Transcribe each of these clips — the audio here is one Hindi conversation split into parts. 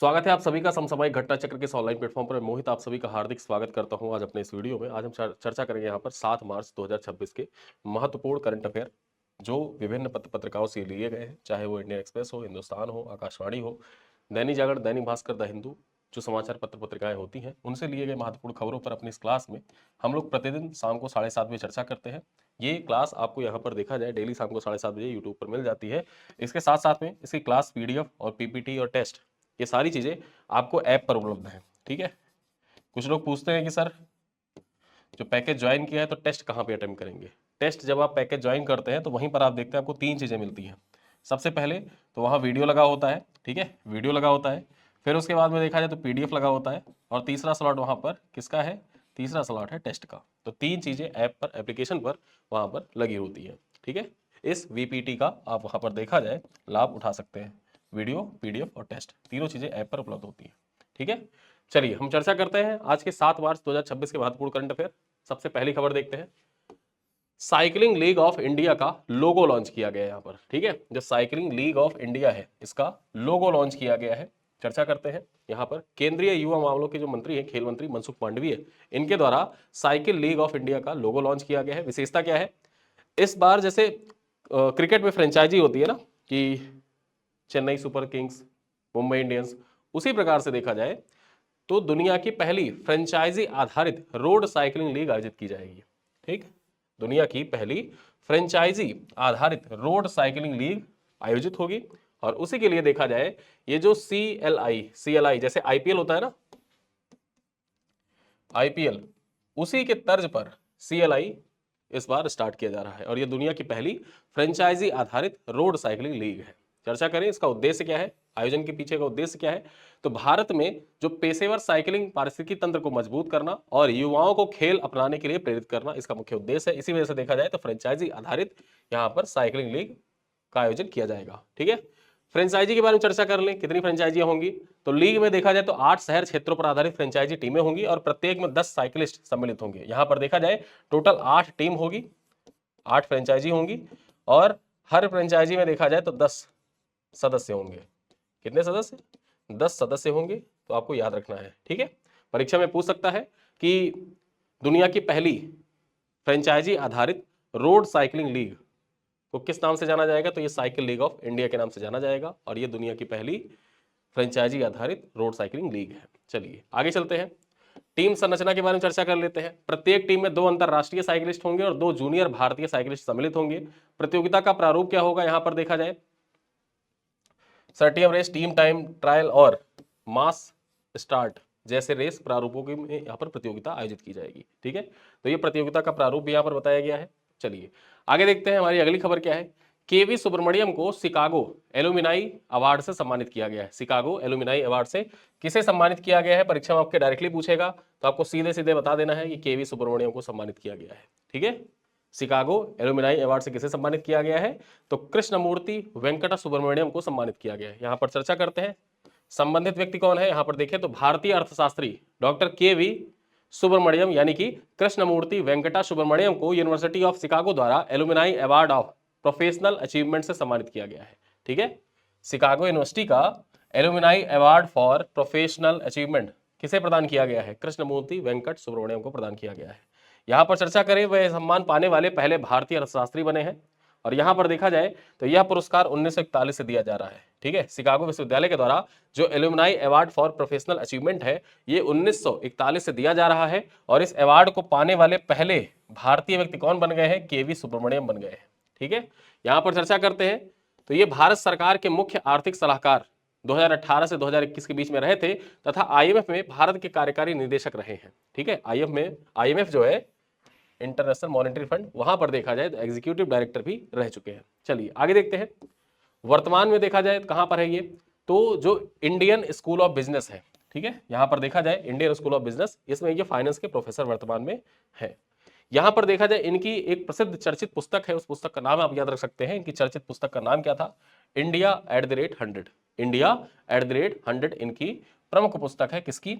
स्वागत है आप सभी का समसामयिक घटना चक्र के इस ऑनलाइन प्लेटफॉर्म पर। मोहित आप सभी का हार्दिक स्वागत करता हूं। आज अपने इस वीडियो में आज हम चर्चा करेंगे यहाँ पर 7 मार्च 2026 के महत्वपूर्ण करंट अफेयर जो विभिन्न पत्र पत्रिकाओं से लिए गए हैं, चाहे वो इंडियन एक्सप्रेस हो, हिंदुस्तान हो, आकाशवाणी हो, दैनिक जागरण, दैनिक भास्कर, द हिंदू, जो समाचार पत्र पत्रिकाएं होती हैं उनसे लिए गए महत्वपूर्ण खबरों पर अपनी इस क्लास में हम लोग प्रतिदिन शाम को 7:30 बजे चर्चा करते हैं। ये क्लास आपको यहाँ पर देखा जाए डेली शाम को 7:30 बजे यूट्यूब पर मिल जाती है। इसके साथ साथ में इसकी क्लास पीडीएफ और पीपीटी और टेस्ट, ये सारी चीजें आपको ऐप पर उपलब्ध है। ठीक है, कुछ लोग पूछते हैं कि सर जो पैकेज ज्वाइन किया है तो टेस्ट कहाँ पे अटेम्प्ट करेंगे। टेस्ट जब आप पैकेज ज्वाइन करते हैं तो वहीं पर आप देखते हैं आपको 3 चीजें मिलती हैं। सबसे पहले तो वहाँ वीडियो लगा होता है, ठीक है, वीडियो लगा होता है। फिर उसके बाद में देखा जाए तो पीडीएफ लगा होता है और तीसरा स्लॉट वहाँ पर किसका है, तीसरा स्लॉट है टेस्ट का। तो 3 चीजें ऐप पर, एप्लीकेशन पर वहाँ पर लगी होती है। ठीक है, इस वीपीटी का आप वहाँ पर देखा जाए लाभ उठा सकते हैं। वीडियो, पीडीएफ और टेस्ट तीनों चीजें ऐप पर उपलब्ध होती हैं। ठीक है, चलिए हम चर्चा करते हैं आज के 7 मार्च 2026 के महत्वपूर्ण करंट अफेयर। सबसे पहली खबर देखते हैं। साइकिलिंग लीग ऑफ इंडिया का लोगो लॉन्च किया गया है यहाँ पर। ठीक है, जो साइकिलिंग लीग ऑफ इंडिया है इसका लोगो लॉन्च किया गया है। चर्चा करते हैं यहाँ पर। केंद्रीय युवा मामलों के जो मंत्री हैं, खेल मंत्री मनसुख मांडविया, इनके द्वारा साइकिल लीग ऑफ इंडिया का लोगो लॉन्च किया गया है। विशेषता क्या है, इस बार जैसे क्रिकेट में फ्रेंचाइजी होती है ना कि Chennai super Kings, Mumbai Indians, उसी प्रकार से देखा जाए तो दुनिया की पहली फ्रेंचाइजी आधारित रोड साइकिलिंग लीग आयोजित की जाएगी। ठीक, दुनिया की पहली फ्रेंचाइजी आधारित रोड साइकिलिंग लीग आयोजित होगी। और उसी के लिए देखा जाए ये जो सीएलआई जैसे आईपीएल होता है ना, आईपीएल, उसी के तर्ज पर सीएलआई इस बार स्टार्ट किया जा रहा है और यह दुनिया की पहली फ्रेंचाइजी आधारित रोड साइकिलिंग लीग है। चर्चा करें इसका उद्देश्य क्या है, आयोजन के पीछे का उद्देश्य क्या है। तो भारत में जो पेशेवर साइकिलिंग पारिस्थितिकी तंत्र को मजबूत करना और युवाओं को खेल अपनाने के लिए प्रेरित करना इसका मुख्य उद्देश्य है। इसी वजह से देखा जाए तो फ्रेंचाइजी आधारित यहाँ पर साइकिलिंग लीग का आयोजन किया जाएगा। ठीक है, फ्रेंचाइजी के बारे में चर्चा कर लें, कितनी फ्रेंचाइजियां होंगी। तो लीग में देखा जाए तो 8 शहर क्षेत्रों पर आधारित फ्रेंचाइजी टीमें होंगी और प्रत्येक में 10 साइकिलिस्ट सम्मिलित होंगे। यहां पर देखा जाए टोटल 8 टीम होगी, 8 फ्रेंचाइजी होंगी और हर फ्रेंचाइजी में देखा जाए तो 10 सदस्य होंगे। कितने सदस्य, 10 सदस्य होंगे। तो आपको याद रखना है। ठीक है, परीक्षा में पूछ सकता है कि दुनिया की पहली फ्रेंचाइजी आधारित रोड साइकिलिंग लीग को किस नाम से जाना जाएगा, तो ये साइकिल लीग ऑफ इंडिया के नाम से जाना जाएगा और ये दुनिया की पहली फ्रेंचाइजी आधारित रोड साइकिलिंग लीग है। चलिए आगे चलते हैं, टीम संरचना के बारे में चर्चा कर लेते हैं। प्रत्येक टीम में 2 अंतरराष्ट्रीय साइकिलिस्ट होंगे और 2 जूनियर भारतीय साइकिलिस्ट सम्मिलित होंगे। प्रतियोगिता का प्रारूप क्या होगा, यहां पर देखा जाए सर्टियम रेस, टीम टाइम ट्रायल और मास स्टार्ट जैसे रेस प्रारूपों की में यहाँ पर प्रतियोगिता आयोजित की जाएगी। ठीक है, तो ये प्रतियोगिता का प्रारूप भी यहाँ पर बताया गया है। चलिए आगे देखते हैं, हमारी अगली खबर क्या है। केवी सुब्रमण्यम को शिकागो एलुमिनाई अवार्ड से सम्मानित किया गया है। शिकागो एलुमिनाई अवार्ड से किसे सम्मानित किया गया है, परीक्षा में आपके डायरेक्टली पूछेगा तो आपको सीधे सीधे बता देना है कि केवी सुब्रमण्यम को सम्मानित किया गया है। ठीक है, शिकागो एलुमिनाई अवार्ड से किसे सम्मानित किया गया है, तो कृष्णमूर्ति वेंकट सुब्रमण्यम को सम्मानित किया गया है। यहाँ पर चर्चा करते हैं संबंधित व्यक्ति कौन है। यहाँ पर देखें तो भारतीय अर्थशास्त्री डॉक्टर केवी सुब्रमण्यम यानी कि कृष्णमूर्ति वेंकटा सुब्रमण्यम को यूनिवर्सिटी ऑफ शिकागो द्वारा alumni award of professional achievement से सम्मानित किया गया है। ठीक है, शिकागो यूनिवर्सिटी का alumni award for professional achievement किसे प्रदान किया गया है, कृष्णमूर्ति वेंकट सुब्रमण्यम को प्रदान किया गया है। यहाँ पर चर्चा करें वह सम्मान पाने वाले पहले भारतीय अर्थशास्त्री बने हैं और यहाँ पर देखा जाए तो यह पुरस्कार 1941 से दिया जा रहा है। ठीक है, शिकागो विश्वविद्यालय के द्वारा जो alumni award for professional achievement है ये 1941 से दिया जा रहा है और इस अवार्ड को पाने वाले पहले भारतीय व्यक्ति कौन बन गए हैं, केवी सुब्रमण्यम बन गए हैं। ठीक है, यहाँ पर चर्चा करते हैं तो ये भारत सरकार के मुख्य आर्थिक सलाहकार 2018 से 2021 के बीच में रहे थे तथा आईएमएफ में भारत के कार्यकारी निदेशक रहे हैं। ठीक है, आईएमएफ जो है इंटरनेशनल मॉनेटरी फंड, वहां पर देखा जाए तो एग्जीक्यूटिव डायरेक्टर भी रह चुके हैं। चलिए आगे देखते हैं, वर्तमान में देखा जाए कहां पर है ये, तो जो इंडियन स्कूल ऑफ बिजनेस है। ठीक है, यहां पर देखा जाए इंडियन स्कूल ऑफ बिजनेस, इसमें ये फाइनेंस के प्रोफेसर वर्तमान में है। यहां पर देखा जाए इनकी एक प्रसिद्ध चर्चित पुस्तक है, उस पुस्तक का नाम आप याद रख सकते हैं। इनकी चर्चित पुस्तक का नाम क्या था, India@100। India@100 इनकी प्रमुख पुस्तक है, किसकी,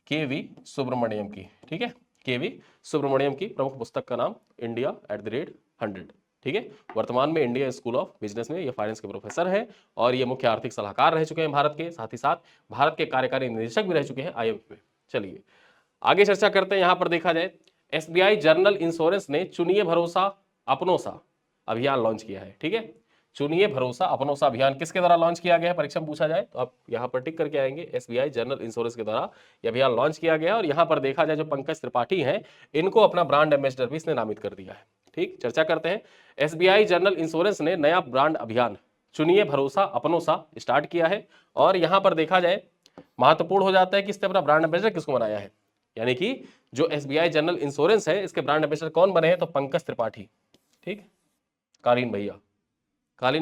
केवी सुब्रमण्यम की। ठीक है, केवी सुब्रमण्यम की प्रमुख पुस्तक का नाम India@100। ठीक है। वर्तमान में इंडिया स्कूल ऑफ बिजनेस में ये फाइनेंस के प्रोफेसर हैं और ये मुख्य आर्थिक सलाहकार रह चुके हैं भारत के, साथ ही साथ भारत के कार्यकारी निदेशक भी रह चुके हैं IMF में। चलिए आगे चर्चा करते हैं। यहां पर देखा जाए SBI जनरल इंश्योरेंस ने चुनिए भरोसा अपनों सा अभियान लॉन्च किया है। ठीक है, चुनिए भरोसा अपनों सा अभियान किसके द्वारा लॉन्च किया गया है, परीक्षा में पूछा जाए तो आप यहां पर टिक करके आएंगे। SBI जनरल इंश्योरेंस के द्वारा यह अभियान लॉन्च किया गया और यहां पर देखा जाए जो पंकज त्रिपाठी हैं इनको अपना ब्रांड एम्बेसडर भी इसने नामित कर दिया है। ठीक, चर्चा करते हैं। SBI जनरल इंश्योरेंस ने नया ब्रांड अभियान चुनिए भरोसा अपनों सा स्टार्ट किया है और यहां पर देखा जाए महत्वपूर्ण हो जाता है कि इसने अपना ब्रांड एम्बेसडर किसको बनाया है, यानी कि जो SBI जनरल इंश्योरेंस है इसके ब्रांड एम्बेसडर कौन बने हैं, तो पंकज त्रिपाठी। ठीक, कालीन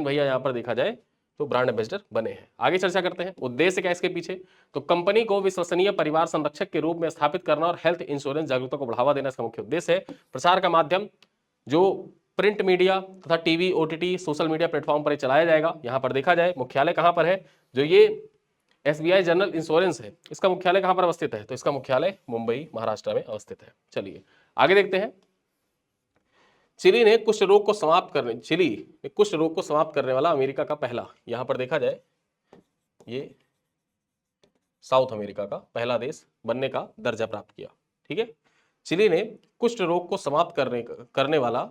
भैया यहां पर देखा जाए तो ब्रांड एम्बेसडर बने हैं। आगे चर्चा करते हैं। उद्देश्य क्या इसके पीछे, तो कंपनी को विश्वसनीय परिवार संरक्षक के रूप में स्थापित करना और हेल्थ इंश्योरेंस जागरूकता को बढ़ावा देना इसका मुख्य उद्देश्य है। प्रचार का माध्यम जो प्रिंट मीडिया तथा TV, OTT, social media platform पर चलाया जाएगा। यहां पर देखा जाए मुख्यालय कहां पर है, जो ये SBI जनरल इंश्योरेंस है इसका मुख्यालय कहां पर अवस्थित है, तो इसका मुख्यालय मुंबई महाराष्ट्र में अवस्थित है। चलिए आगे देखते हैं। चिली ने कुष्ठ रोग को समाप्त करने वाला अमेरिका का पहला, यहां पर देखा जाए ये साउथ अमेरिका का पहला देश बनने का दर्जा प्राप्त किया। ठीक है, चिली ने कुष्ठ रोग को समाप्त करने वाला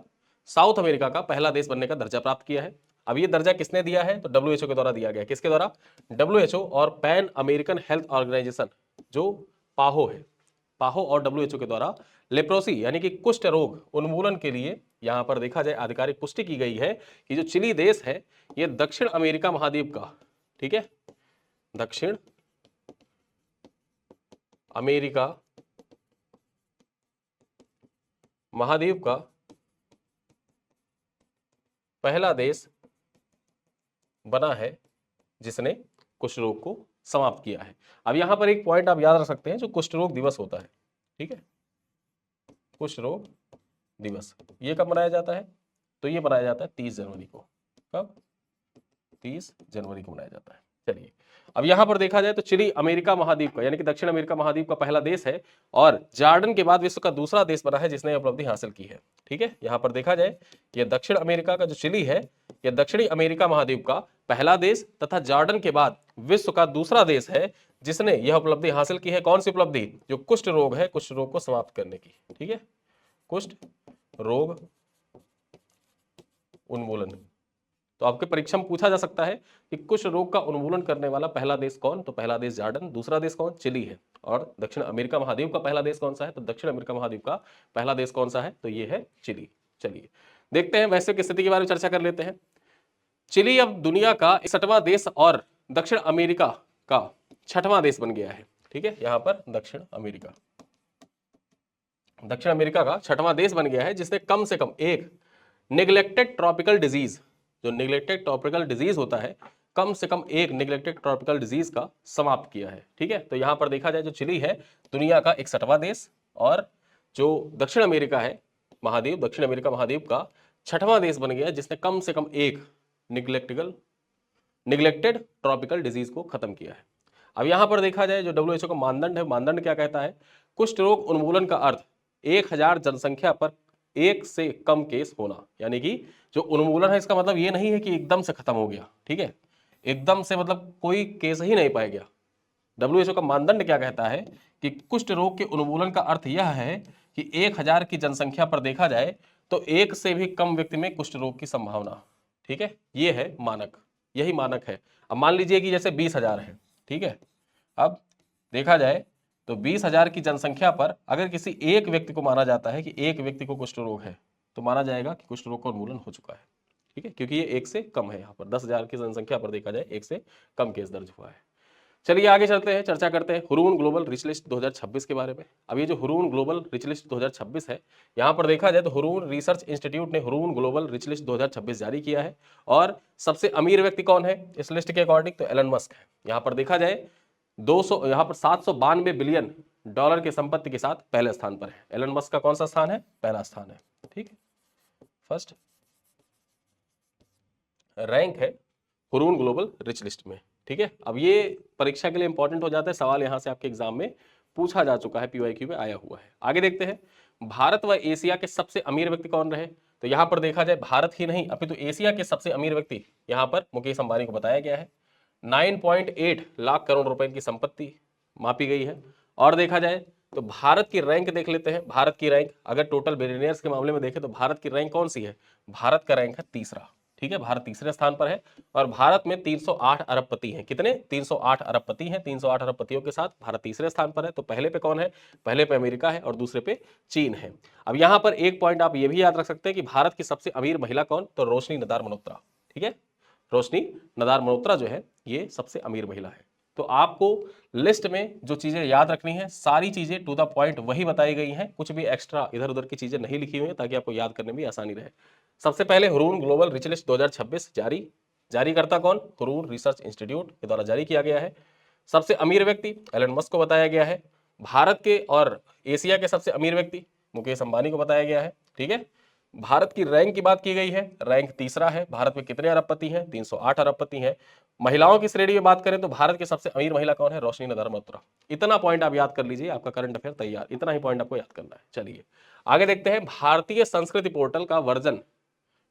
साउथ अमेरिका का पहला देश बनने का दर्जा प्राप्त किया है। अब ये दर्जा किसने दिया है, तो WHO के द्वारा दिया गया। किसके द्वारा, WHO और पैन अमेरिकन हेल्थ ऑर्गेनाइजेशन जो पाहो है, पाहो और WHO के द्वारा लेप्रोसी यानी कि कुष्ठ रोग उन्मूलन के लिए यहां पर देखा जाए आधिकारिक पुष्टि की गई है कि जो चिली देश है ये दक्षिण अमेरिका महाद्वीप का, ठीक है, दक्षिण अमेरिका महाद्वीप का पहला देश बना है जिसने कुष्ठ रोग को समाप्त किया है। अब यहां पर एक पॉइंट आप याद रख सकते हैं, जो कुष्ठ रोग दिवस होता है, ठीक है, कुष्ठ रोग दिवस ये कब मनाया जाता है, तो ये मनाया जाता है 30 जनवरी को। कब, 30 जनवरी को मनाया जाता है। चलिए अब यहां पर देखा जाए तो चिली अमेरिका महाद्वीप का यानी कि दक्षिण अमेरिका महाद्वीप का पहला देश है और जॉर्डन के बाद विश्व का दूसरा देश बना है जिसने उपलब्धि हासिल की है। ठीक है, यहां पर देखा जाए ये दक्षिण अमेरिका का जो चिली है यह दक्षिणी अमेरिका महाद्वीप का पहला देश तथा जॉर्डन के बाद विश्व का दूसरा देश है जिसने यह उपलब्धि हासिल की है। कौन सी उपलब्धि, जो कुष्ठ रोग है, कुष्ठ रोग को समाप्त करने की। ठीक है, कुष्ठ रोग उन्मूलन। तो आपके परीक्षा में पूछा जा सकता है कि कुष्ठ रोग का उन्मूलन करने वाला पहला देश कौन, तो पहला देश जॉर्डन, दूसरा देश कौन, चिली है, और दक्षिण अमेरिका महाद्वीप का पहला देश कौन सा है, तो दक्षिण अमेरिका महाद्वीप का पहला देश कौन सा है, तो ये है चिली। चलिए देखते हैं वैश्विक स्थिति के बारे में चर्चा कर लेते हैं। चिली अब दुनिया का 61वां देश और दक्षिण अमेरिका का 6वां देश बन गया है। ठीक है, यहां पर दक्षिण अमेरिका का 6वां देश बन गया है जिसने कम से कम एक निग्लेक्टेड ट्रॉपिकल डिजीज, जो निग्लेक्टेड ट्रॉपिकल डिजीज होता है, कम से कम एक निग्लेक्टेड ट्रॉपिकल डिजीज का समाप्त किया है। ठीक है, तो यहां पर देखा जाए जो चिली है दुनिया का 61वां देश और जो दक्षिण अमेरिका है महाद्वीप, दक्षिण अमेरिका महाद्वीप का 6वां देश बन गया जिसने कम से कम एक निग्लेक्टेड ट्रॉपिकल डिजीज को खत्म किया है। अब यहां पर देखा जाए जो WHO का मानदंड है, मानदंड क्या कहता है, कुष्ठ रोग उन्मूलन का अर्थ 1000 जनसंख्या पर एक से कम केस होना, यानी कि जो उन्मूलन है इसका मतलब ये नहीं है कि एकदम से खत्म हो गया। ठीक है, एकदम से मतलब कोई केस ही नहीं पाया गया। WHO का मानदंड क्या कहता है कि कुष्ठ रोग के उन्मूलन का अर्थ यह है कि 1000 की जनसंख्या पर देखा जाए तो एक से भी कम व्यक्ति में कुष्ठ रोग की संभावना। ठीक है, ये है मानक, यही मानक है। अब मान लीजिए कि जैसे 20,000 है, ठीक है, अब देखा जाए तो 20,000 की जनसंख्या पर अगर किसी एक व्यक्ति को माना जाता है कि एक व्यक्ति को कुष्ठ रोग है तो माना जाएगा कि कुष्ठ रोग का उन्मूलन हो चुका है। ठीक है, क्योंकि ये एक से कम है, यहाँ पर 10,000 की जनसंख्या पर देखा जाए एक से कम केस दर्ज हुआ है। चलिए आगे चलते हैं, चर्चा करते हैं हुरून ग्लोबल रिच लिस्ट 2026 के बारे में। अब ये जो हुरून ग्लोबल रिच लिस्ट 2026 है, यहाँ पर देखा जाए तो हुरून रिसर्च इंस्टीट्यूट ने हुरून ग्लोबल रिच लिस्ट 2026 जारी किया है और सबसे अमीर व्यक्ति कौन है इस लिस्ट के अकॉर्डिंग, तो एलन मस्क है। यहाँ पर देखा जाए 792 बिलियन डॉलर की संपत्ति के साथ पहले स्थान पर है। एलन मस्क का कौन सा स्थान है, पहला स्थान है। ठीक है, फर्स्ट रैंक है हुरून ग्लोबल रिच लिस्ट में। ठीक है, अब ये परीक्षा के लिए इंपॉर्टेंट हो जाता है, सवाल यहां से आपके एग्जाम में पूछा जा चुका है, PYQ में आया हुआ है। आगे देखते हैं, भारत व एशिया के सबसे अमीर व्यक्ति कौन रहे, तो यहाँ पर देखा जाए भारत ही नहीं अपितु एशिया के सबसे अमीर व्यक्ति यहाँ पर मुकेश अंबानी को बताया गया है। 9.8 लाख करोड़ रुपए की संपत्ति मापी गई है। और देखा जाए तो भारत की रैंक देख लेते हैं। भारत की रैंक अगर टोटल बिलियनियर्स के मामले में देखें तो भारत की रैंक कौन सी है? भारत का रैंक है तीसरा। ठीक है, भारत तीसरे स्थान पर है और भारत में 308 अरबपति हैं। कितने? 308 अरबपति हैं। 308 अरबपतियों के साथ भारत तीसरे स्थान पर है। तो पहले पे कौन है? पहले पे अमेरिका है और दूसरे पे चीन है। अब यहां पर एक पॉइंट आप ये भी याद रख सकते हैं कि भारत की सबसे अमीर महिला कौन? तो रोशनी नदार मल्होत्रा। ठीक है, रोशनी नदार मल्होत्रा जो है ये सबसे अमीर महिला है। तो आपको लिस्ट में जो चीजें याद रखनी है सारी चीजें टू द पॉइंट वही बताई गई हैं, कुछ भी एक्स्ट्रा इधर उधर की चीजें नहीं लिखी हुई हैं ताकि आपको याद करने में आसानी रहे। सबसे पहले हुरून ग्लोबल रिच लिस्ट 2026 जारी करता कौन? हुरून रिसर्च इंस्टीट्यूट के द्वारा जारी किया गया है। सबसे अमीर व्यक्ति एलन मस्क को बताया गया है। भारत के और एशिया के सबसे अमीर व्यक्ति मुकेश अंबानी को बताया गया है। ठीक है, भारत की रैंक की बात की गई है, रैंक तीसरा है। भारत में कितने अरबपति हैं? 308 अरबपति हैं। महिलाओं की श्रेणी में बात करें तो भारत के सबसे अमीर महिला कौन है? रोशनी नदार मल्होत्रा। इतना पॉइंट आप याद कर लीजिए, आपका करंट अफेयर तैयार। इतना ही पॉइंट आपको याद करना है। चलिए आगे देखते हैं। भारतीय संस्कृति पोर्टल का वर्जन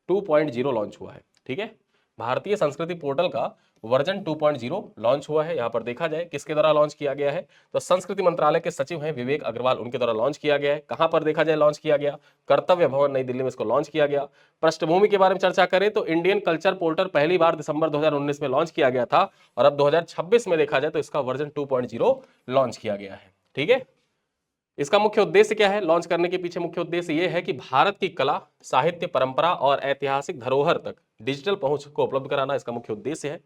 2.0 लॉन्च हुआ है। ठीक है, भारतीय संस्कृति पोर्टल का वर्जन 2.0 लॉन्च हुआ है। यहां पर देखा जाए किसके द्वारा लॉन्च किया गया है तो संस्कृति मंत्रालय के सचिव हैं विवेक अग्रवाल, उनके द्वारा लॉन्च किया गया है। कहां पर देखा जाए लॉन्च किया गया? कर्तव्य भवन नई दिल्ली में इसको लॉन्च किया गया। पृष्ठभूमि के बारे में चर्चा करें तो इंडियन कल्चर पोर्टल पहली बार दिसंबर 2019 में लॉन्च किया गया था और अब 2026 में देखा जाए तो इसका वर्जन 2.0 लॉन्च किया गया है। ठीक है, इसका मुख्य उद्देश्य क्या है? लॉन्च करने के पीछे मुख्य उद्देश्य यह है कि भारत की कला, साहित्य, परंपरा और ऐतिहासिक धरोहर तक डिजिटल पहुंच को उपलब्ध कराना इसका मुख्य उद्देश्य है।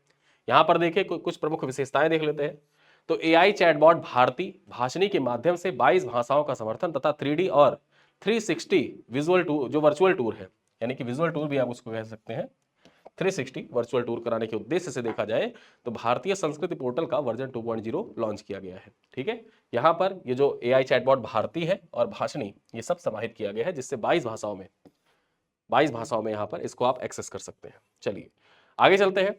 यहां पर देखिए कुछ प्रमुख विशेषताएं देख लेते हैं। तो एआई चैटबॉट भारती भाषणी के माध्यम से 22 भाषाओं का समर्थन तथा 3D और 360 विजुअल टूर, जो वर्चुअल टूर है, यानी कि विजुअल टूर भी आप उसको कह सकते हैं, 360 वर्चुअल टूर कराने के उद्देश्य से देखा जाए तो भारतीय संस्कृति पोर्टल का वर्जन 2.0 लॉन्च किया गया है। ठीक है, यहां पर ये जो एआई चैटबॉट भारती है और भाषणी ये सब समाहित किया गया है, जिससे 22 भाषाओं में यहां पर इसको आप एक्सेस कर सकते हैं। चलिए आगे चलते हैं।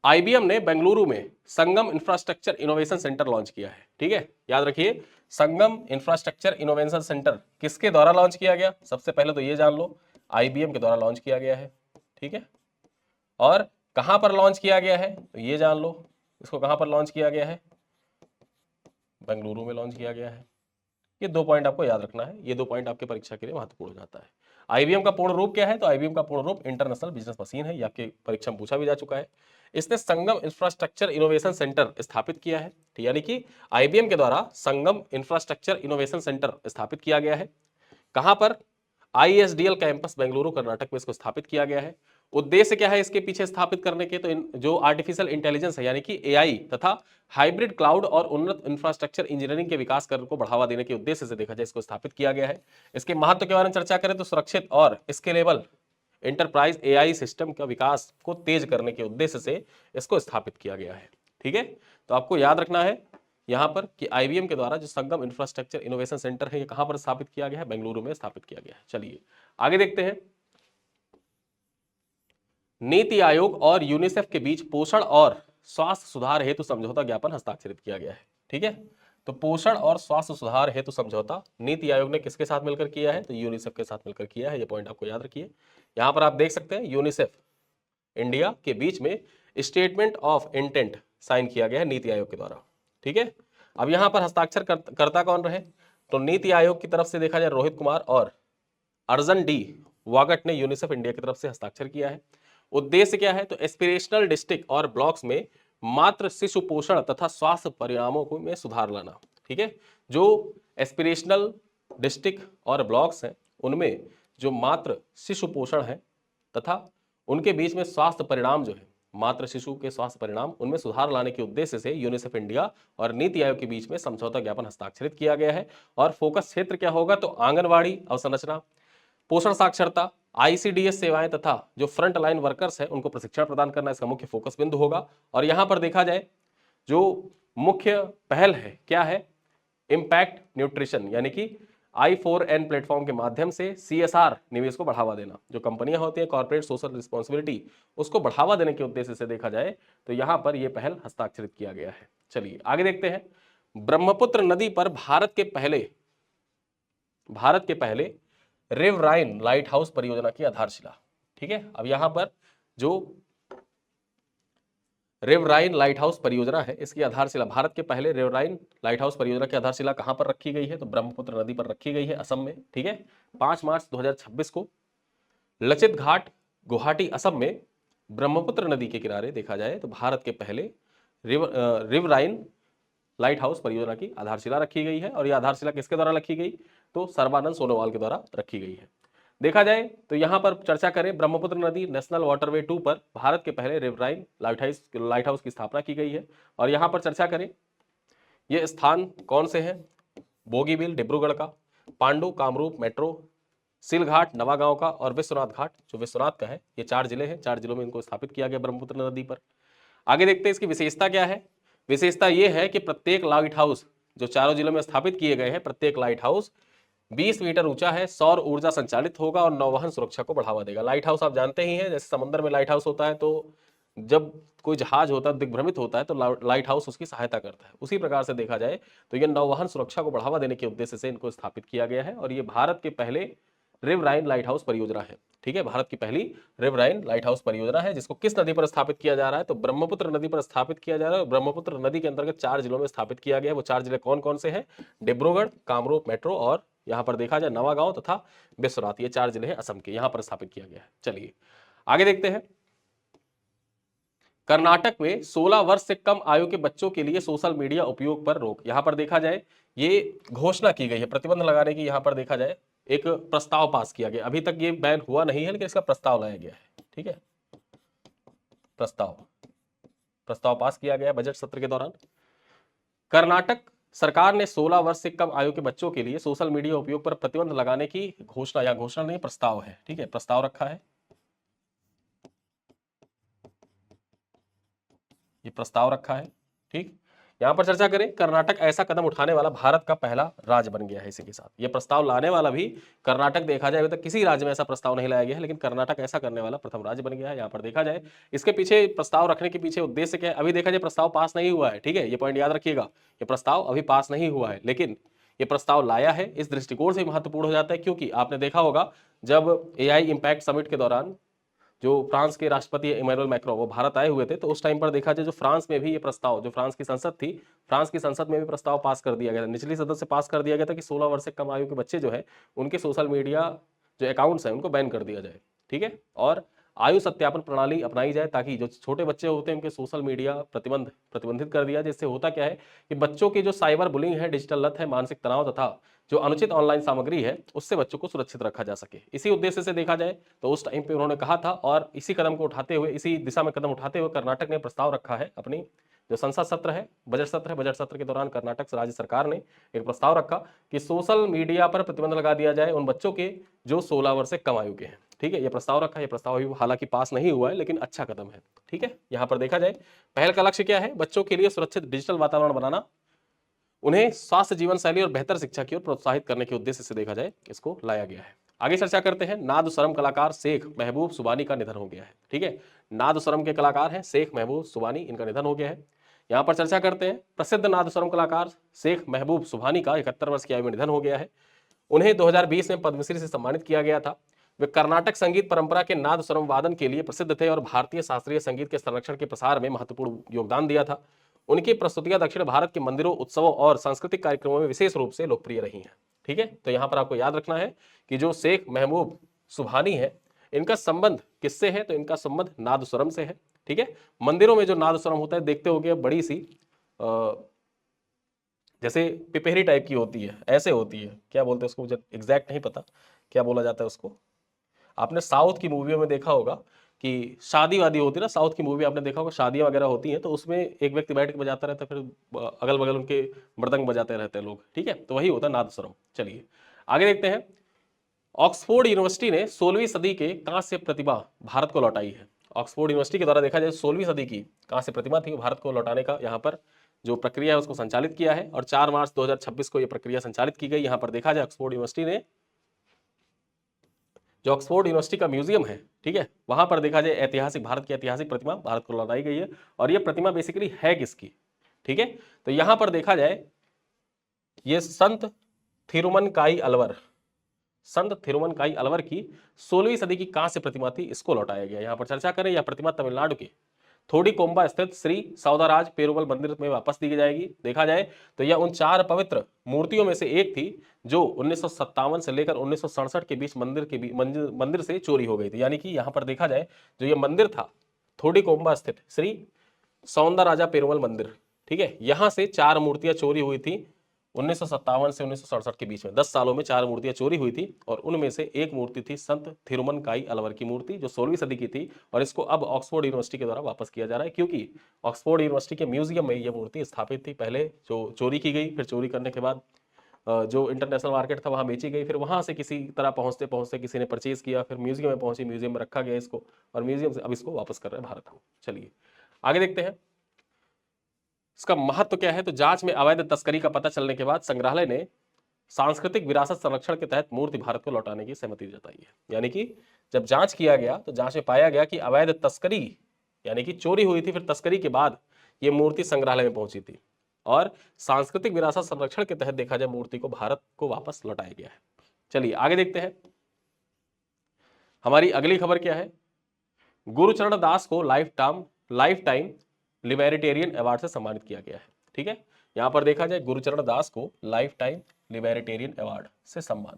आईबीएम ने बेंगलुरु में संगम इंफ्रास्ट्रक्चर इनोवेशन सेंटर लॉन्च किया है। ठीक है, याद रखिए संगम इंफ्रास्ट्रक्चर इनोवेशन सेंटर किसके द्वारा लॉन्च किया गया? सबसे पहले तो ये जान लो, आईबीएम के द्वारा लॉन्च किया गया है। ठीक है, और कहां पर लॉन्च किया गया है तो ये जान लो, इसको कहां पर लॉन्च किया गया है? बेंगलुरु में लॉन्च किया गया है। ये 2 पॉइंट आपको याद रखना है, ये 2 पॉइंट आपके परीक्षा के लिए महत्वपूर्ण हो जाता है। आईबीएम का पूर्ण रूप क्या है? तो आईबीएम का पूर्ण रूप इंटरनेशनल बिजनेस मशीन है। ये आपके परीक्षा में पूछा भी जा चुका है। इसने संगम इंफ्रास्ट्रक्चर इनोवेशन सेंटर स्थापित किया है, यानी कि आईबीएम के द्वारा संगम इंफ्रास्ट्रक्चर इनोवेशन सेंटर स्थापित किया गया है। कहां पर? आईएसडीएल कैंपस बेंगलुरु कर्नाटक में इसको स्थापित किया गया है। उद्देश्य क्या है इसके पीछे स्थापित करने के? तो जो आर्टिफिशियल इंटेलिजेंस है यानी कि एआई तथा हाइब्रिड क्लाउड और उन्नत इंफ्रास्ट्रक्चर इंजीनियरिंग के विकास को बढ़ावा देने के उद्देश्य से देखा जाए इसको स्थापित किया गया है। इसके महत्व के बारे में चर्चा करें तो सुरक्षित और स्केलेबल एंटरप्राइज एआई सिस्टम का विकास को तेज करने के उद्देश्य से इसको स्थापित किया गया है। ठीक है, तो आपको याद रखना है यहां पर कि आईबीएम के द्वारा जो संगम इंफ्रास्ट्रक्चर इनोवेशन सेंटर है ये कहां पर स्थापित किया गया है? बेंगलुरु में स्थापित किया गया है। चलिए आगे देखते हैं। नीति आयोग और यूनिसेफ के बीच पोषण और स्वास्थ्य सुधार हेतु समझौता ज्ञापन हस्ताक्षरित किया गया है। ठीक है, तो पोषण और स्वास्थ्य सुधार हेतु समझौता नीति आयोग ने किसके साथ मिलकर किया है? तो यूनिसेफ के साथ मिलकर किया है। ये पॉइंट आपको याद रखिए। यहां पर आप देख सकते हैं यूनिसेफ इंडिया के बीच में स्टेटमेंट ऑफ इंटेंट साइन किया गया है नीति आयोग के द्वारा। ठीक है, अब यहां पर हस्ताक्षर करता कौन रहे? तो नीति आयोग की तरफ से देखा जाए रोहित कुमार और अर्जन डी वागट ने यूनिसेफ इंडिया की तरफ से हस्ताक्षर किया है। उद्देश्य क्या है? तो एस्पिरेशनल डिस्ट्रिक्ट और ब्लॉक्स में मात्र शिशु पोषण तथा स्वास्थ्य परिणामों को में सुधार लाना। ठीक है, जो एस्पिरेशनल डिस्ट्रिक्ट और ब्लॉक्स हैं उनमें जो मात्र शिशु पोषण है तथा उनके बीच में स्वास्थ्य परिणाम जो है, मात्र शिशु के स्वास्थ्य परिणाम, उनमें सुधार लाने के उद्देश्य से यूनिसेफ इंडिया और नीति आयोग के बीच में समझौता ज्ञापन हस्ताक्षरित किया गया है। और फोकस क्षेत्र क्या होगा? तो आंगनवाड़ी अवसंरचना, पोषण साक्षरता, आईसीडीएस सेवाएं तथा जो फ्रंट लाइन वर्कर्स है उनको प्रशिक्षण प्रदान करना इसका मुख्य फोकस बिंदु होगा। और यहां पर देखा जाए जो मुख्य पहल है क्या है? इंपैक्ट न्यूट्रिशन, यानी कि I4N प्लेटफॉर्म के माध्यम से सीएसआर निवेश को बढ़ावा देना। जो कंपनियां होती हैं कॉर्पोरेट सोशल रिस्पॉन्सिबिलिटी, उसको बढ़ावा देने के उद्देश्य से देखा जाए तो यहां पर यह पहल हस्ताक्षरित किया गया है। चलिए आगे देखते हैं। ब्रह्मपुत्र नदी पर भारत के पहले रिवराइन लाइट हाउस परियोजना की आधारशिला। ठीक है, अब यहां पर जो रिवराइन लाइट हाउस परियोजना है इसकी आधारशिला, भारत के पहले रिवराइन लाइट हाउस परियोजना की आधारशिला कहां पर रखी गई है? तो ब्रह्मपुत्र नदी पर रखी गई है, असम में। ठीक है, 5 मार्च 2026 को लचित घाट गुवाहाटी असम में ब्रह्मपुत्र नदी के किनारे देखा जाए तो भारत के पहले रिवराइन लाइट हाउस परियोजना की आधारशिला रखी गई है। और यह आधारशिला किसके द्वारा रखी गई? तो सर्बानंद सोनोवाल के द्वारा रखी गई है। देखा जाए तो यहां पर चर्चा करें, ब्रह्मपुत्र नदी नेशनल वाटरवे 2 पर भारत के पहले रिवराइन लाइट हाउस की स्थापना की गई है। और यहां पर चर्चा करें, ये स्थान कौन से हैं? बोगीबिल डिब्रूगढ़ का, पांडु कामरूप मेट्रो, सिलघाट नवागांव का, और विश्वनाथ घाट जो विश्वनाथ का है। ये 4 जिले हैं, 4 जिलों में इनको स्थापित किया गया ब्रह्मपुत्र नदी पर। आगे देखते हैं इसकी विशेषता क्या है। विशेषता ये है कि प्रत्येक लाइट हाउस जो चारों जिलों में स्थापित किए गए हैं, प्रत्येक लाइट हाउस 20 मीटर ऊंचा है, सौर ऊर्जा संचालित होगा और नौवहन सुरक्षा को बढ़ावा देगा। लाइट हाउस आप जानते ही हैं, जैसे समुद्र में लाइट हाउस होता है तो जब कोई जहाज होता है दिग्भ्रमित होता है तो लाइट हाउस उसकी सहायता करता है। उसी प्रकार से देखा जाए तो यह नौवहन सुरक्षा को बढ़ावा देने के उद्देश्य से इनको स्थापित किया गया है। और ये भारत के पहले रिवराइन लाइट हाउस परियोजना है। ठीक है, भारत की पहली रिवराइन लाइट हाउस परियोजना है, जिसको किस नदी पर स्थापित किया जा रहा है? तो ब्रह्मपुत्र नदी पर स्थापित किया जा रहा है। ब्रह्मपुत्र नदी के अंतर्गत 4 जिलों में स्थापित किया गया है। वो 4 जिले कौन कौन से हैं? डिब्रूगढ़, कामरूप मेट्रो, और यहां पर देखा जाए नवागांव तथा विश्वनाथ। ये 4 जिले हैं असम के, यहां पर स्थापित किया गया है। चलिए आगे देखते हैं। कर्नाटक में 16 वर्ष से कम आयु के बच्चों के लिए सोशल मीडिया उपयोग पर रोक। यहां पर देखा जाए ये घोषणा की गई है प्रतिबंध लगाने की। यहां पर देखा जाए एक प्रस्ताव पास किया गया, अभी तक ये बैन हुआ नहीं है लेकिन इसका प्रस्ताव लाया गया है। ठीक है, प्रस्ताव पास किया गया बजट सत्र के दौरान। कर्नाटक सरकार ने 16 वर्ष से कम आयु के बच्चों के लिए सोशल मीडिया उपयोग पर प्रतिबंध लगाने की घोषणा, या घोषणा नहीं प्रस्ताव है। ठीक है, प्रस्ताव रखा है, ये प्रस्ताव रखा है। ठीक, यहां पर चर्चा करें, कर्नाटक ऐसा कदम उठाने वाला भारत का पहला राज्य बन गया है। इसी के साथ ये प्रस्ताव लाने वाला भी कर्नाटक, देखा जाए अभी तक किसी राज्य में ऐसा प्रस्ताव नहीं लाया गया है, लेकिन कर्नाटक ऐसा करने वाला प्रथम राज्य बन गया है। यहां पर देखा जाए इसके पीछे प्रस्ताव रखने के पीछे उद्देश्य क्या है? अभी देखा जाए प्रस्ताव पास नहीं हुआ है। ठीक है, ये पॉइंट याद रखिएगा, ये प्रस्ताव अभी पास नहीं हुआ है, लेकिन ये प्रस्ताव लाया है इस दृष्टिकोण से महत्वपूर्ण हो जाता है, क्योंकि आपने देखा होगा जब एआई इंपैक्ट समिट के दौरान जो फ्रांस के राष्ट्रपति इमैनुअल मैक्रो वो भारत आए हुए थे, तो उस टाइम पर देखा जाए जो फ्रांस में भी ये प्रस्ताव, जो फ्रांस की संसद थी, फ्रांस की संसद में भी प्रस्ताव पास कर दिया गया था, निचली सदन से पास कर दिया गया था कि 16 वर्ष से कम आयु के बच्चे जो है उनके सोशल मीडिया जो अकाउंट्स हैं उनको बैन कर दिया जाए। ठीक है, और आयु सत्यापन प्रणाली अपनाई जाए ताकि जो छोटे बच्चे होते हैं उनके सोशल मीडिया प्रतिबंधित कर दिया। जिससे होता क्या है कि बच्चों की जो साइबर बुलिंग है, डिजिटल लत है, मानसिक तनाव तथा जो अनुचित ऑनलाइन सामग्री है, उससे बच्चों को सुरक्षित रखा जा सके। इसी उद्देश्य से देखा जाए तो उस टाइम पे उन्होंने कहा था, और इसी कदम को उठाते हुए, इसी दिशा में कदम उठाते हुए कर्नाटक ने प्रस्ताव रखा है। अपनी जो संसद सत्र है, बजट सत्र के दौरान कर्नाटक राज्य सरकार ने एक प्रस्ताव रखा कि सोशल मीडिया पर प्रतिबंध लगा दिया जाए उन बच्चों के जो 16 वर्ष से कम आयु के हैं। ठीक है, ये प्रस्ताव रखा है। ये प्रस्ताव अभी हालांकि पास नहीं हुआ है, लेकिन अच्छा कदम है। ठीक है, यहां पर देखा जाए पहल का लक्ष्य क्या है? बच्चों के लिए सुरक्षित डिजिटल वातावरण बनाना, उन्हें स्वास्थ्य जीवन शैली और बेहतर शिक्षा की ओर प्रोत्साहित करने के उद्देश्य से देखा जाए इसको लाया गया है। आगे चर्चा करते हैं। नादुसरम कलाकार शेख महबूब सुबानी का निधन हो गया है। ठीक है, नादुसरम के कलाकार हैं शेख महबूब सुबानी, इनका निधन हो गया है। यहां पर चर्चा करते हैं, प्रसिद्ध नादुसरम कलाकार शेख महबूब सुबानी का 71 वर्ष की आयु में निधन हो गया है। उन्हें 2020 में पद्मश्री से सम्मानित किया गया था। वे कर्नाटक संगीत परंपरा के नादस्वरम वादन के लिए प्रसिद्ध थे और भारतीय शास्त्रीय संगीत के संरक्षण के प्रसार में महत्वपूर्ण योगदान दिया था। उनकी प्रस्तुतियां दक्षिण भारत के मंदिरों, उत्सवों और सांस्कृतिक कार्यक्रमों में विशेष रूप से लोकप्रिय रही हैं। ठीक है, तो यहां पर आपको याद रखना है कि जो शेख महबूब सुभानी है, इनका संबंध किससे है? तो इनका संबंध नादस्वरम से है। ठीक है, मंदिरों में जो नादस्वरम होता है, देखते होगे बड़ी सी जैसे पिपेरी टाइप की होती है, ऐसे होती है, क्या बोलते हैं उसको, मुझे एग्जैक्ट नहीं पता क्या बोला जाता है उसको। आपने साउथ की मूवियों में देखा होगा कि शादी वादी होती है ना, साउथ की मूवी आपने देखा होगा, शादियां वगैरह होती हैं तो उसमें एक व्यक्ति बैठ के बजाता रहता है, फिर अगल बगल उनके मृदंग बजाते रहते हैं लोग। ठीक है, तो वही होता है नादस्वरम। चलिए आगे देखते हैं। ऑक्सफोर्ड यूनिवर्सिटी ने 16वीं सदी के कांस्य प्रतिभा भारत को लौटाई है। ऑक्सफोर्ड यूनिवर्सिटी के द्वारा देखा जाए 16वीं सदी की कांस्य प्रतिभा थी, भारत को लौटाने का यहाँ पर जो प्रक्रिया है उसको संचालित किया है, और 4 मार्च 2026 को यह प्रक्रिया संचालित की गई। यहाँ पर देखा जाए ऑक्सफोर्ड यूनिवर्सिटी ने, जो ऑक्सफोर्ड यूनिवर्सिटी का म्यूजियम है, ठीक है, वहां पर देखा जाए ऐतिहासिक, भारत की ऐतिहासिक प्रतिमा भारत को लौटाई गई है। और ये प्रतिमा बेसिकली है किसकी? ठीक है, तो यहां पर देखा जाए ये संत थिरुमनकाई अलवर, संत थिरुमनकाई अलवर की 16वीं सदी की कांस्य प्रतिमा थी, इसको लौटाया गया। यहाँ पर चर्चा करें, यह प्रतिमा तमिलनाडु के थोडिकोम्बा स्थित श्री सौदाराज पेरुमल मंदिर में वापस दी जाएगी। देखा जाए तो यह उन 4 पवित्र मूर्तियों में से एक थी जो 1957 से लेकर 1967 के बीच मंदिर से चोरी हो गई थी। यानी कि यहाँ पर देखा जाए जो ये मंदिर था थोडिकोम्बा स्थित श्री सौंदराजा पेरुमल मंदिर, ठीक है, यहां से 4 मूर्तियां चोरी हुई थी 1957 से 1967 के बीच में। 10 सालों में 4 मूर्तियां चोरी हुई थी और उनमें से एक मूर्ति थी संत थिरुमनकाई अलवर की मूर्ति, जो 16वीं सदी की थी, और इसको अब ऑक्सफोर्ड यूनिवर्सिटी के द्वारा वापस किया जा रहा है, क्योंकि ऑक्सफोर्ड यूनिवर्सिटी के म्यूजियम में यह मूर्ति स्थापित थी। पहले जो चोरी की गई, फिर चोरी करने के बाद जो इंटरनेशनल मार्केट था वहां बेची गई, फिर वहां से किसी तरह पहुंचते पहुंचते किसी ने परचेज किया, फिर म्यूजियम में पहुंची, म्यूजियम में रखा गया इसको, और म्यूजियम से अब इसको वापस कर रहे हैं भारत को। चलिए आगे देखते हैं इसका महत्व क्या है। तो जांच में अवैध तस्करी का पता चलने के बाद संग्रहालय ने सांस्कृतिक विरासत संरक्षण के तहत मूर्ति भारत को लौटाने की सहमति जताई है। यानी कि जब जांच किया गया तो जांच में पाया गया कि अवैध तस्करी यानी कि चोरी हुई थी, फिर तस्करी के बाद ये मूर्ति संग्रहालय में पहुंची थी, और सांस्कृतिक विरासत संरक्षण के तहत देखा जाए मूर्ति को भारत को वापस लौटाया गया है। चलिए आगे देखते हैं हमारी अगली खबर क्या है। गुरुचरण दास को लाइफ टाइम लिबर्टेरियन अवार्ड से सम्मानित किया गया है। ठीक है, यहां पर देखा जाए गुरुचरण दास को लाइफ टाइम लिबर्टेरियन अवार्ड से सम्मान।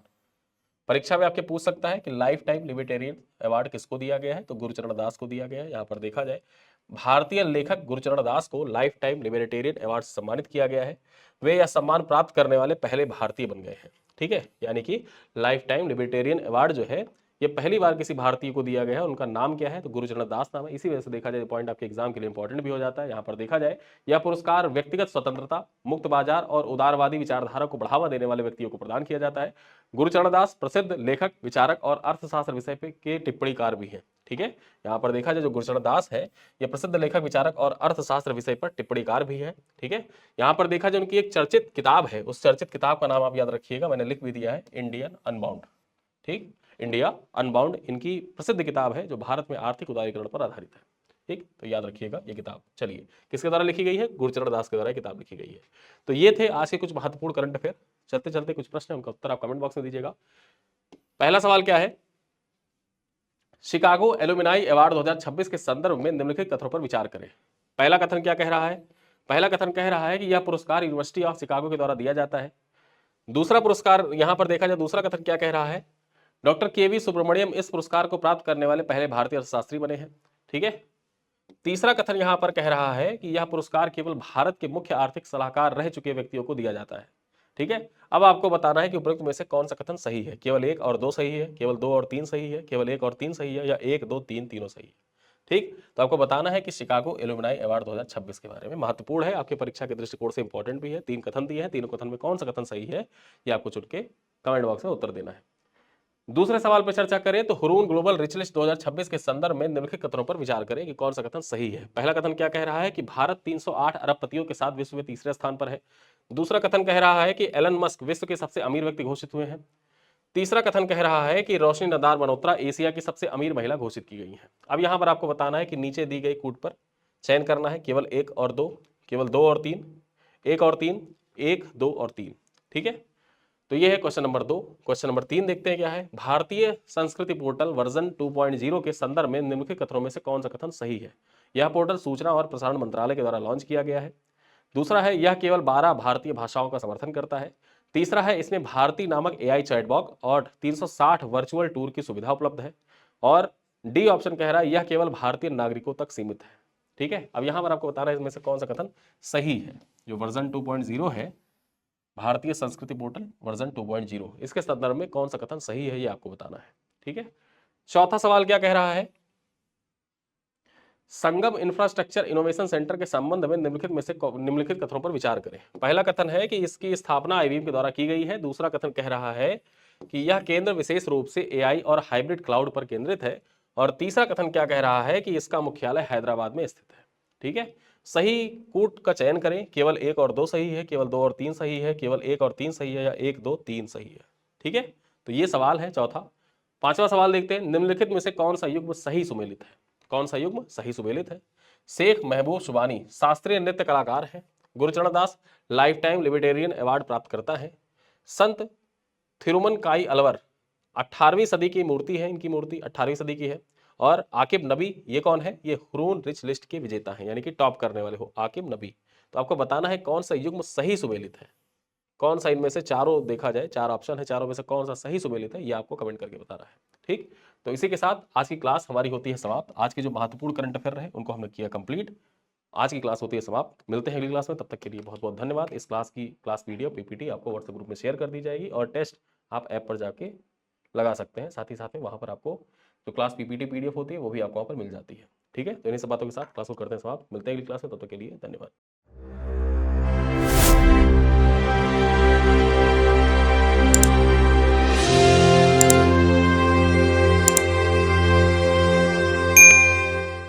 परीक्षा में आपके पूछ सकता है कि लाइफ टाइम लिबर्टेरियन अवार्ड किसको दिया गया है, तो गुरुचरण दास को दिया गया है। यहां पर देखा जाए भारतीय लेखक गुरुचरण दास को लाइफ टाइम लिबर्टेरियन अवार्ड से सम्मानित किया गया है। वे यह सम्मान प्राप्त करने वाले पहले भारतीय बन गए हैं। ठीक है, यानी कि लाइफ टाइम लिबर्टेरियन अवार्ड जो है ये पहली बार किसी भारतीय को दिया गया है। उनका नाम क्या है, तो गुरुचरण दास नाम है। इसी वजह से देखा जाए पॉइंट आपके एग्जाम के लिए इंपॉर्टेंट भी हो जाता है। यहाँ पर देखा जाए यह पुरस्कार व्यक्तिगत स्वतंत्रता, मुक्त बाजार और उदारवादी विचारधारा को बढ़ावा देने वाले व्यक्तियों को प्रदान किया जाता है। गुरुचरण दास प्रसिद्ध लेखक, विचारक और अर्थशास्त्र विषय के टिप्पणीकार भी हैं। ठीक है, यहाँ पर देखा जाए जो गुरुचरण दास है ये प्रसिद्ध लेखक, विचारक और अर्थशास्त्र विषय पर टिप्पणीकार भी है। ठीक है, यहाँ पर देखा जाए उनकी एक चर्चित किताब है, उस चर्चित किताब का नाम आप याद रखिएगा, मैंने लिख भी दिया है, इंडियन अनबाउंड। ठीक, इंडिया अनबाउंड इनकी प्रसिद्ध किताब है जो भारत में आर्थिक उदारीकरण पर आधारित है। ठीक, तो याद रखिएगा ये किताब। चलिए किसके द्वारा लिखी गई है, गुरुचरण दास के द्वारा किताब लिखी गई है। तो ये थे आज के कुछ महत्वपूर्ण करंट अफेयर। चलते चलते कुछ प्रश्न उनका उत्तर आप कमेंट बॉक्स में दीजिएगा। पहला सवाल क्या है, शिकागो एलुमनाई अवार्ड 2026 के संदर्भ में निम्नलिखित कथनों पर विचार करें। पहला कथन क्या कह रहा है, पहला कथन कह रहा है कि यह पुरस्कार यूनिवर्सिटी ऑफ शिकागो के द्वारा दिया जाता है। दूसरा पुरस्कार यहां पर देखा जाए, दूसरा कथन क्या कह रहा है, डॉक्टर केवी सुब्रमण्यम इस पुरस्कार को प्राप्त करने वाले पहले भारतीय अर्थशास्त्री बने हैं। ठीक है, तीसरा कथन यहां पर कह रहा है कि यह पुरस्कार केवल भारत के मुख्य आर्थिक सलाहकार रह चुके व्यक्तियों को दिया जाता है। ठीक है, अब आपको बताना है कि उपरोक्त में से कौन सा कथन सही है। केवल 1 और 2 सही है, केवल 2 और 3 सही है, केवल 1 और 3 सही है, या 1, 2, 3 तीनों सही है। ठीक, तो आपको बताना है कि शिकागो एलुमनाई अवार्ड 2026 के बारे में। महत्वपूर्ण है, आपके परीक्षा के दृष्टिकोण से इंपॉर्टेंट भी है। 3 कथन दिए हैं, तीनों कथन में कौन सा कथन सही है ये आपको चुन के कमेंट बॉक्स में उत्तर देना है। दूसरे सवाल पर चर्चा करें तो हुरून ग्लोबल रिच लिस्ट 2026 के संदर्भ में निम्नलिखित कथनों पर विचार करें कि कौन सा कथन सही है। पहला कथन क्या कह रहा है कि भारत 308 अरबपतियों के साथ विश्व में तीसरे स्थान पर है। दूसरा कथन कह रहा है कि एलन मस्क विश्व के सबसे अमीर व्यक्ति घोषित हुए हैं। तीसरा कथन कह रहा है कि रोशनी नदार मल्होत्रा एशिया की सबसे अमीर महिला घोषित की गई है। अब यहां पर आपको बताना है कि नीचे दी गई कूट पर चयन करना है, केवल 1 और 2, केवल 2 और 3, 1 और 3, 1, 2 और 3। ठीक है, तो ये है क्वेश्चन नंबर 2। क्वेश्चन नंबर 3 देखते हैं क्या है, भारतीय संस्कृति पोर्टल वर्जन 2.0 के संदर्भ में निम्नलिखित कथनों में से कौन सा कथन सही है। यह पोर्टल सूचना और प्रसारण मंत्रालय के द्वारा लॉन्च किया गया है। दूसरा है यह केवल 12 भारतीय भाषाओं का समर्थन करता है। तीसरा है इसमें भारती नामक AI चैटबॉक्स और 360 वर्चुअल टूर की सुविधा उपलब्ध है। और डी ऑप्शन कह रहा है यह केवल भारतीय नागरिकों तक सीमित है। ठीक है, अब यहां पर आपको बताना है इसमें से कौन सा कथन सही है। जो वर्जन 2.0 है, भारतीय संस्कृति पोर्टल वर्जन 2.0, इसके संदर्भ में कौन सा कथन सही है ये आपको बताना है। ठीक है, चौथा सवाल क्या कह रहा है, संगम इंफ्रास्ट्रक्चर इनोवेशन सेंटर के संबंध में निम्नलिखित कथनों पर विचार करें। पहला कथन है कि इसकी स्थापना IBM के द्वारा की गई है। दूसरा कथन कह रहा है कि यह केंद्र विशेष रूप से AI और हाइब्रिड क्लाउड पर केंद्रित है। और तीसरा कथन क्या कह रहा है कि इसका मुख्यालय हैदराबाद में स्थित है। ठीक है, सही कूट का चयन करें, केवल 1 और 2 सही है, केवल 2 और 3 सही है, केवल 1 और 3 सही है, या 1, 2, 3 सही है। ठीक है, तो ये सवाल है चौथा। पांचवा सवाल देखते हैं, निम्नलिखित में से कौन सा युग्म सही सुमेलित है। कौन सा युग्म सही सुमेलित है। शेख महबूब शुबानी शास्त्रीय नृत्य कलाकार है। गुरुचरण दास लाइफ टाइम लिबर्टेरियन अवार्ड प्राप्त करता है। संत थिरुमनकाई अलवर 18वीं सदी की मूर्ति है, इनकी मूर्ति 18वीं सदी की है। और आकिब नबी ये कौन है? ये हुरून रिच लिस्ट के विजेता हैं, यानी कि टॉप करने वाले हो आकिब नबी। तो आपको बताना है कौन सा युग्म सही सुमेलित है, कौन सा इनमें से चारों देखा जाए, 4 ऑप्शन है, चारों में से कौन सा सही सुमेलित है, ये आपको कमेंट करके बताना है। ठीक, तो इसी के साथ आज की क्लास हमारी होती है समाप्त। आज के जो महत्वपूर्ण करंट अफेयर रहे उनको हमने किया कंप्लीट। आज की क्लास होती है समाप्त। मिलते हैं अगली क्लास में, तब तक के लिए बहुत बहुत धन्यवाद। इस क्लास की क्लास वीडियो पीपीटी आपको व्हाट्सएप ग्रुप में शेयर कर दी जाएगी और टेस्ट आप ऐप पर जाके लगा सकते हैं। साथ ही साथ में वहाँ पर आपको जो क्लास पीपीटी पीडीएफ होती है वो भी आपको वहाँ पर मिल जाती है। ठीक है, तो इन्हीं सब बातों के साथ क्लास को करते हैं समाप्त। मिलते हैं अगली क्लास में, तब तक के लिए धन्यवाद।